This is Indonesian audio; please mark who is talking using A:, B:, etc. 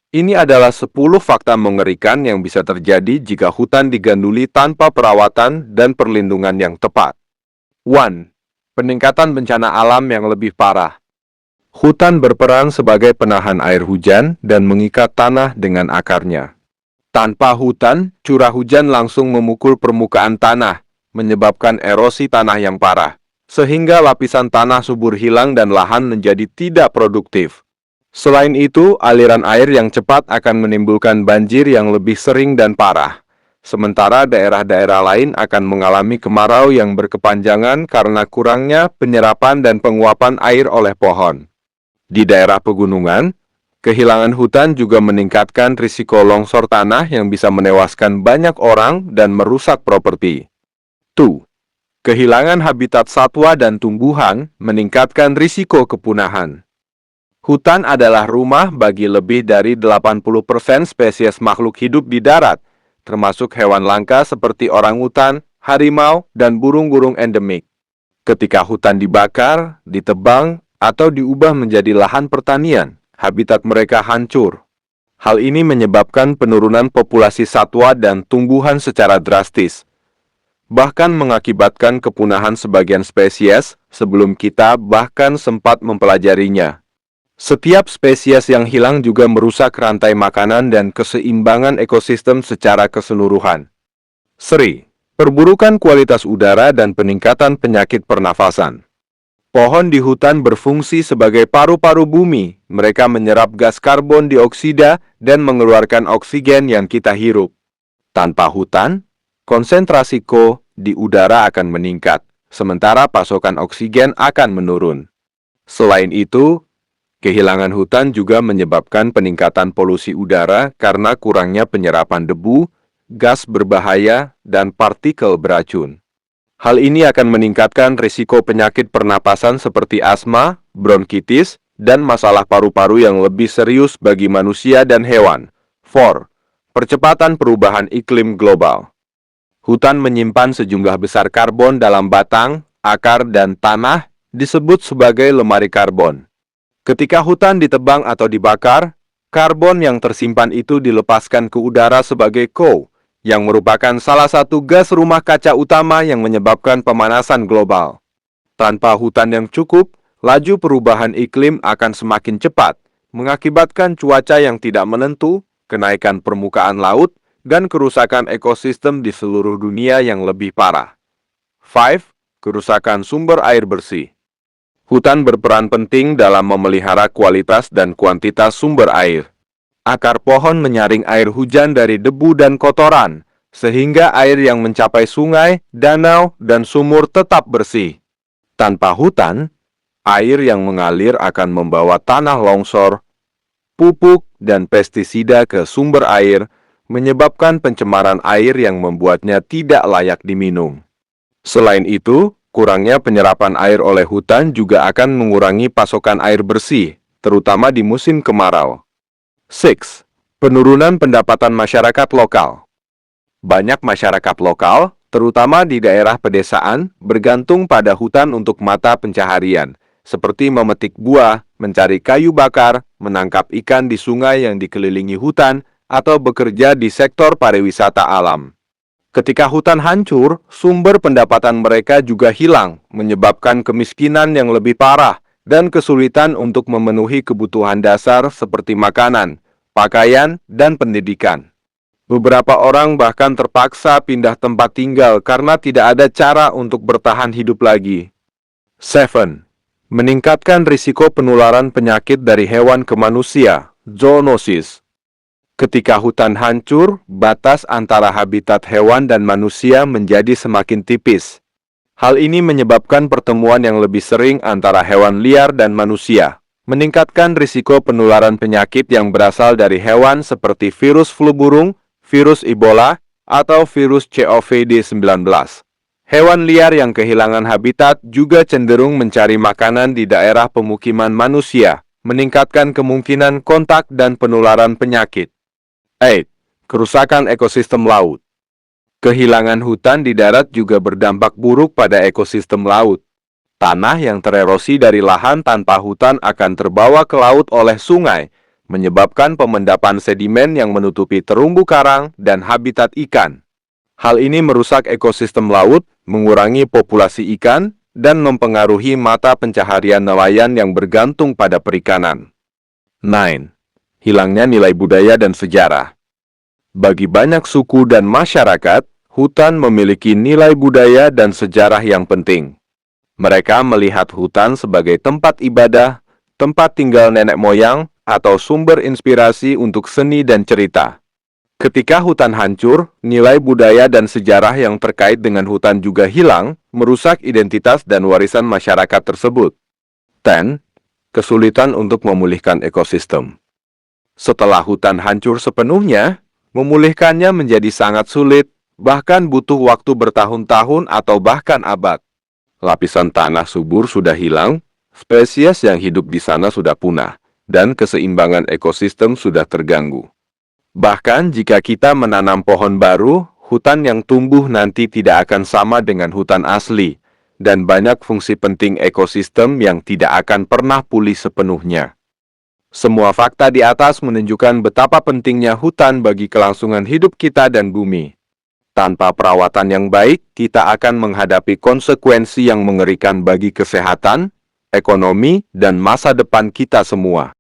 A: Ini adalah 10 fakta mengerikan yang bisa terjadi jika hutan diganduli tanpa perawatan dan perlindungan yang tepat. 1. Peningkatan bencana alam yang lebih parah. Hutan berperan sebagai penahan air hujan dan mengikat tanah dengan akarnya. Tanpa hutan, curah hujan langsung memukul permukaan tanah, menyebabkan erosi tanah yang parah, sehingga lapisan tanah subur hilang dan lahan menjadi tidak produktif. Selain itu, aliran air yang cepat akan menimbulkan banjir yang lebih sering dan parah. Sementara daerah-daerah lain akan mengalami kemarau yang berkepanjangan karena kurangnya penyerapan dan penguapan air oleh pohon. Di daerah pegunungan, kehilangan hutan juga meningkatkan risiko longsor tanah yang bisa menewaskan banyak orang dan merusak properti. 2. Kehilangan habitat satwa dan tumbuhan meningkatkan risiko kepunahan. Hutan adalah rumah bagi lebih dari 80% spesies makhluk hidup di darat, termasuk hewan langka seperti orangutan, harimau, dan burung-burung endemik. Ketika hutan dibakar, ditebang, atau diubah menjadi lahan pertanian, habitat mereka hancur. Hal ini menyebabkan penurunan populasi satwa dan tumbuhan secara drastis, bahkan mengakibatkan kepunahan sebagian spesies sebelum kita bahkan sempat mempelajarinya. Setiap spesies yang hilang juga merusak rantai makanan dan keseimbangan ekosistem secara keseluruhan. Seri, perburukan kualitas udara dan peningkatan penyakit pernafasan. Pohon di hutan berfungsi sebagai paru-paru bumi. Mereka menyerap gas karbon dioksida dan mengeluarkan oksigen yang kita hirup. Tanpa hutan, konsentrasi CO di udara akan meningkat, sementara pasokan oksigen akan menurun. Selain itu, kehilangan hutan juga menyebabkan peningkatan polusi udara karena kurangnya penyerapan debu, gas berbahaya, dan partikel beracun. Hal ini akan meningkatkan risiko penyakit pernapasan seperti asma, bronkitis, dan masalah paru-paru yang lebih serius bagi manusia dan hewan. 4. Percepatan perubahan iklim global. Hutan menyimpan sejumlah besar karbon dalam batang, akar, dan tanah, disebut sebagai lemari karbon. Ketika hutan ditebang atau dibakar, karbon yang tersimpan itu dilepaskan ke udara sebagai CO, yang merupakan salah satu gas rumah kaca utama yang menyebabkan pemanasan global. Tanpa hutan yang cukup, laju perubahan iklim akan semakin cepat, mengakibatkan cuaca yang tidak menentu, kenaikan permukaan laut, dan kerusakan ekosistem di seluruh dunia yang lebih parah. 5. Kerusakan sumber air bersih. Hutan berperan penting dalam memelihara kualitas dan kuantitas sumber air. Akar pohon menyaring air hujan dari debu dan kotoran, sehingga air yang mencapai sungai, danau, dan sumur tetap bersih. Tanpa hutan, air yang mengalir akan membawa tanah longsor, pupuk, dan pestisida ke sumber air, menyebabkan pencemaran air yang membuatnya tidak layak diminum. Selain itu, kurangnya penyerapan air oleh hutan juga akan mengurangi pasokan air bersih, terutama di musim kemarau. 6. Penurunan pendapatan masyarakat lokal. Banyak masyarakat lokal, terutama di daerah pedesaan, bergantung pada hutan untuk mata pencaharian, seperti memetik buah, mencari kayu bakar, menangkap ikan di sungai yang dikelilingi hutan, atau bekerja di sektor pariwisata alam. Ketika hutan hancur, sumber pendapatan mereka juga hilang, menyebabkan kemiskinan yang lebih parah, dan kesulitan untuk memenuhi kebutuhan dasar seperti makanan, pakaian, dan pendidikan. Beberapa orang bahkan terpaksa pindah tempat tinggal karena tidak ada cara untuk bertahan hidup lagi. 7. Meningkatkan risiko penularan penyakit dari hewan ke manusia, zoonosis. Ketika hutan hancur, batas antara habitat hewan dan manusia menjadi semakin tipis. Hal ini menyebabkan pertemuan yang lebih sering antara hewan liar dan manusia, meningkatkan risiko penularan penyakit yang berasal dari hewan seperti virus flu burung, virus Ebola, atau virus COVID-19. Hewan liar yang kehilangan habitat juga cenderung mencari makanan di daerah pemukiman manusia, meningkatkan kemungkinan kontak dan penularan penyakit. 8. Kerusakan ekosistem laut. Kehilangan hutan di darat juga berdampak buruk pada ekosistem laut. Tanah yang tererosi dari lahan tanpa hutan akan terbawa ke laut oleh sungai, menyebabkan pemendapan sedimen yang menutupi terumbu karang dan habitat ikan. Hal ini merusak ekosistem laut, mengurangi populasi ikan, dan mempengaruhi mata pencaharian nelayan yang bergantung pada perikanan. 9. Hilangnya nilai budaya dan sejarah. Bagi banyak suku dan masyarakat, hutan memiliki nilai budaya dan sejarah yang penting. Mereka melihat hutan sebagai tempat ibadah, tempat tinggal nenek moyang, atau sumber inspirasi untuk seni dan cerita. Ketika hutan hancur, nilai budaya dan sejarah yang terkait dengan hutan juga hilang, merusak identitas dan warisan masyarakat tersebut. 10. Kesulitan untuk memulihkan ekosistem. Setelah hutan hancur sepenuhnya, memulihkannya menjadi sangat sulit, bahkan butuh waktu bertahun-tahun atau bahkan abad. Lapisan tanah subur sudah hilang, spesies yang hidup di sana sudah punah, dan keseimbangan ekosistem sudah terganggu. Bahkan jika kita menanam pohon baru, hutan yang tumbuh nanti tidak akan sama dengan hutan asli, dan banyak fungsi penting ekosistem yang tidak akan pernah pulih sepenuhnya. Semua fakta di atas menunjukkan betapa pentingnya hutan bagi kelangsungan hidup kita dan bumi. Tanpa perawatan yang baik, kita akan menghadapi konsekuensi yang mengerikan bagi kesehatan, ekonomi, dan masa depan kita semua.